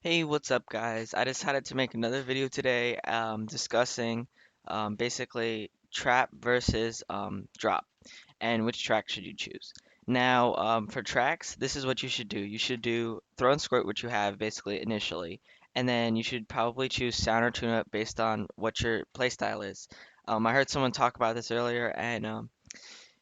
Hey, what's up, guys? I decided to make another video today discussing basically trap versus drop and which track should you choose. Now, for tracks, this is what you should do. You should do throw and squirt, which you have basically initially, and then you should probably choose sound or tune up based on what your playstyle is. I heard someone talk about this earlier, and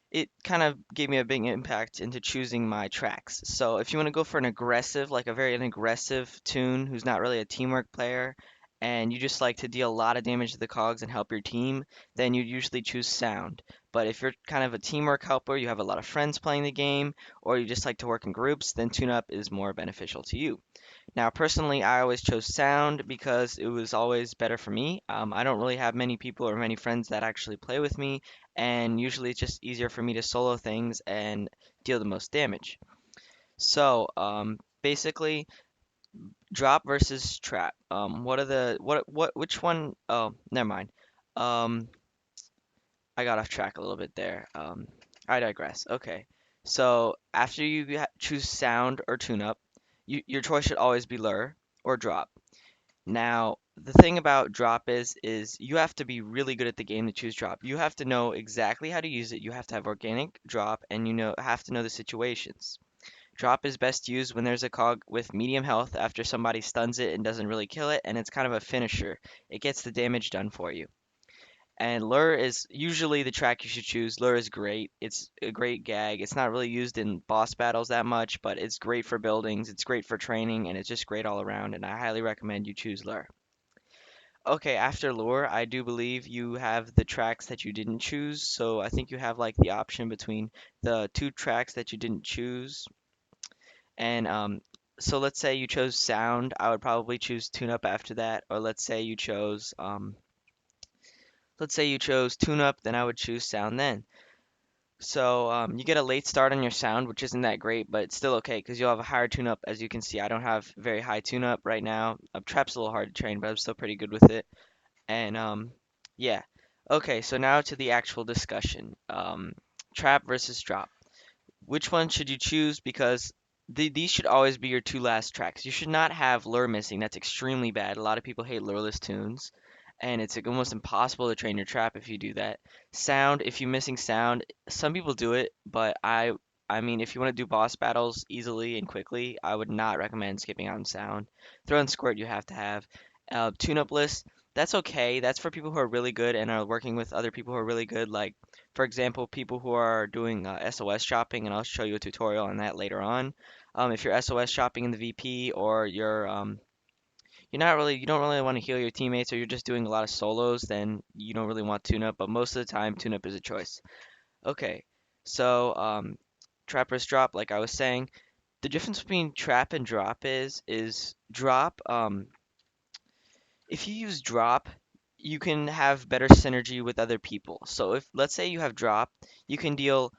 it kind of gave me a big impact into choosing my tracks. So if you want to go for an aggressive, like a very an aggressive tune who's not really a teamwork player, and you just like to deal a lot of damage to the cogs and help your team, then you usually choose sound. But if you're kind of a teamwork helper, you have a lot of friends playing the game, or you just like to work in groups, then tune up is more beneficial to you. Now, personally, I always chose sound because it was always better for me. I don't really have many people or many friends that actually play with me, and usually it's just easier for me to solo things and deal the most damage. So, basically, drop versus trap. What are the which one? Oh, never mind. Um, I got off track a little bit there. I digress. Okay. So after you choose sound or tune up, your choice should always be lure or drop. Now, the thing about drop is you have to be really good at the game to choose drop. You have to know exactly how to use it. You have to have organic drop and have to know the situations. Drop is best used when there's a cog with medium health after somebody stuns it and doesn't really kill it, and it's kind of a finisher. It gets the damage done for you. And lure is usually the track you should choose. Lure is great. It's a great gag. It's not really used in boss battles that much, but it's great for buildings. It's great for training, and it's just great all around. And I highly recommend you choose lure. Okay, after lure, I do believe you have the tracks that you didn't choose. So I think you have like the option between the two tracks that you didn't choose. And so let's say you chose sound, I would probably choose tune up after that. Or let's say you chose tune up, then I would choose sound then. So you get a late start on your sound, which isn't that great, but it's still okay because you'll have a higher tune-up. As you can see, I don't have very high tune-up right now. Trap's a little hard to train, but I'm still pretty good with it. And yeah. Okay, so now to the actual discussion. Trap versus drop. Which one should you choose? Because these should always be your two last tracks. You should not have lure missing. That's extremely bad. A lot of people hate lureless tunes, and it's like almost impossible to train your trap if you do that. Sound, if you're missing sound, some people do it, but I mean, if you want to do boss battles easily and quickly, I would not recommend skipping on sound. Throw and squirt you have to have. Tune-up list, that's okay. That's for people who are really good and are working with other people who are really good, like for example, people who are doing SOS shopping, and I'll show you a tutorial on that later on. If you're SOS shopping in the VP or you don't really want to heal your teammates, or you're just doing a lot of solos, then you don't really want tune up. But most of the time, tune up is a choice. Okay, so trap versus drop, like I was saying, the difference between trap and drop is drop. If you use drop, you can have better synergy with other people. So if let's say you have drop, you can deal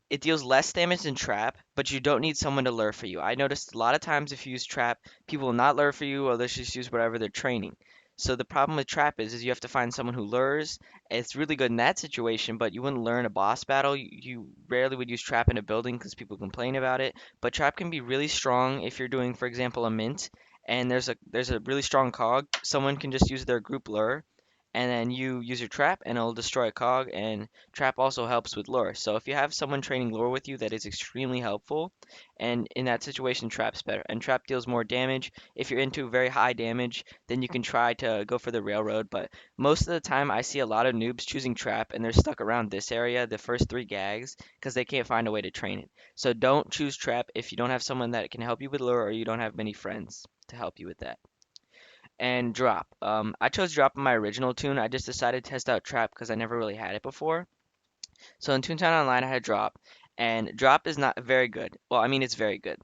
it deals less damage than trap, but you don't need someone to lure for you. I noticed a lot of times if you use trap, people will not lure for you or they'll just use whatever they're training. So the problem with trap is you have to find someone who lures. It's really good in that situation, but you wouldn't learn a boss battle. You rarely would use trap in a building because people complain about it. But trap can be really strong if you're doing, for example, a mint, and there's a really strong cog. Someone can just use their group lure, and then you use your trap and it'll destroy a cog, and trap also helps with lure. So if you have someone training lure with you, that is extremely helpful, and in that situation trap's better, and trap deals more damage. If you're into very high damage, then you can try to go for the railroad, but most of the time I see a lot of noobs choosing trap and they're stuck around this area, the first three gags, because they can't find a way to train it. So don't choose trap if you don't have someone that can help you with lure, or you don't have many friends to help you with that. And drop. I chose drop in my original tune. I just decided to test out trap because I never really had it before. So in Toontown Online, I had drop, and drop is not very good. Well, I mean, it's very good.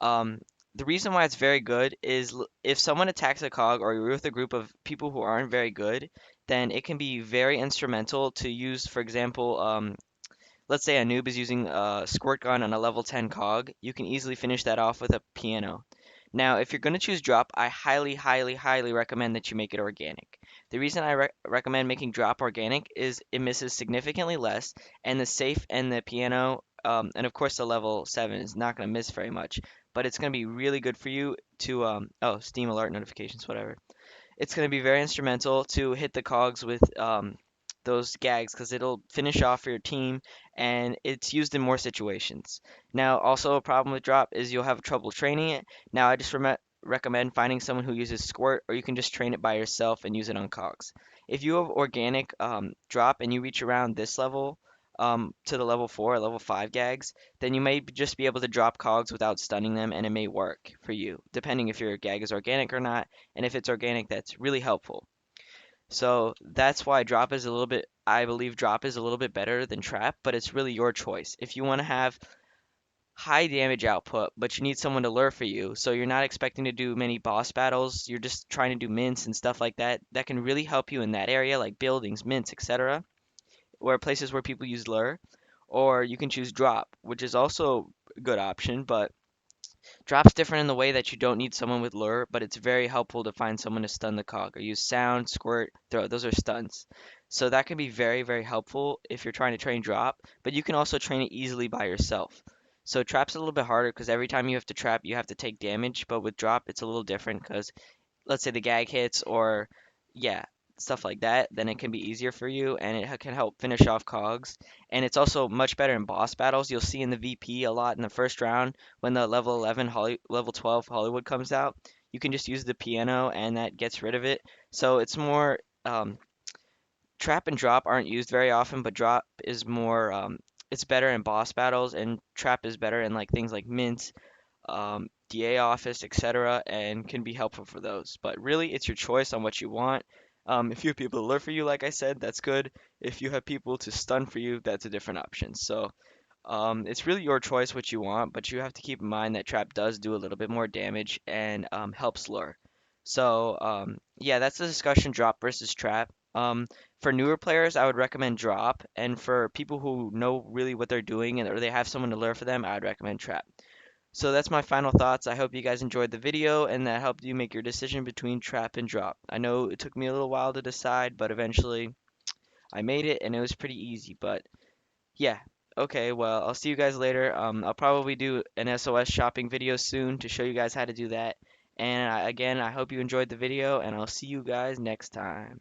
Um, the reason why it's very good is if someone attacks a cog or you're with a group of people who aren't very good, then it can be very instrumental to use, for example, let's say a noob is using a squirt gun on a level 10 cog, you can easily finish that off with a piano. Now, if you're going to choose drop, I highly, highly, highly recommend that you make it organic. The reason I recommend making drop organic is it misses significantly less, and the safe and the piano, and of course the level 7 is not going to miss very much. but it's going to be really good for you to oh, Steam alert notifications, whatever. It's going to be very instrumental to hit the cogs with those gags because it'll finish off your team and it's used in more situations. Now, also a problem with drop is you'll have trouble training it. Now, I just recommend finding someone who uses squirt, or you can just train it by yourself and use it on cogs. If you have organic drop and you reach around this level to the level 4 or level 5 gags, then you may just be able to drop cogs without stunning them and it may work for you, depending if your gag is organic or not. And if it's organic, that's really helpful. So that's why drop is a little bit, I believe drop is a little bit better than trap, but it's really your choice. If you want to have high damage output, but you need someone to lure for you, so you're not expecting to do many boss battles, you're just trying to do mints and stuff like that, that can really help you in that area, like buildings, mints, etc., or places where people use lure. Or you can choose drop, which is also a good option, but drop's different in the way that you don't need someone with lure, but it's very helpful to find someone to stun the cog or use sound, squirt, throw. Those are stuns. So that can be very, very helpful if you're trying to train drop, but you can also train it easily by yourself. So trap's a little bit harder because every time you have to trap, you have to take damage, but with drop, it's a little different because let's say the gag hits or yeah, stuff like that, then it can be easier for you and it can help finish off cogs. And it's also much better in boss battles. You'll see in the VP a lot in the first round when the level 11 level 12 Hollywood comes out. You can just use the piano and that gets rid of it. So it's more trap and drop aren't used very often, but drop is more it's better in boss battles and trap is better in like things like mints, DA office, etc., and can be helpful for those. But really, it's your choice on what you want. If you have people to lure for you, like I said, that's good. If you have people to stun for you, that's a different option. So it's really your choice what you want, but you have to keep in mind that trap does do a little bit more damage and helps lure. So yeah, that's the discussion drop versus trap. For newer players, I would recommend drop, and for people who know really what they're doing and or they have someone to lure for them, I would recommend trap. So that's my final thoughts. I hope you guys enjoyed the video and that helped you make your decision between trap and drop. I know it took me a little while to decide, but eventually I made it and it was pretty easy. But yeah, okay, well, I'll see you guys later. I'll probably do an SOS shopping video soon to show you guys how to do that. And again, I hope you enjoyed the video and I'll see you guys next time.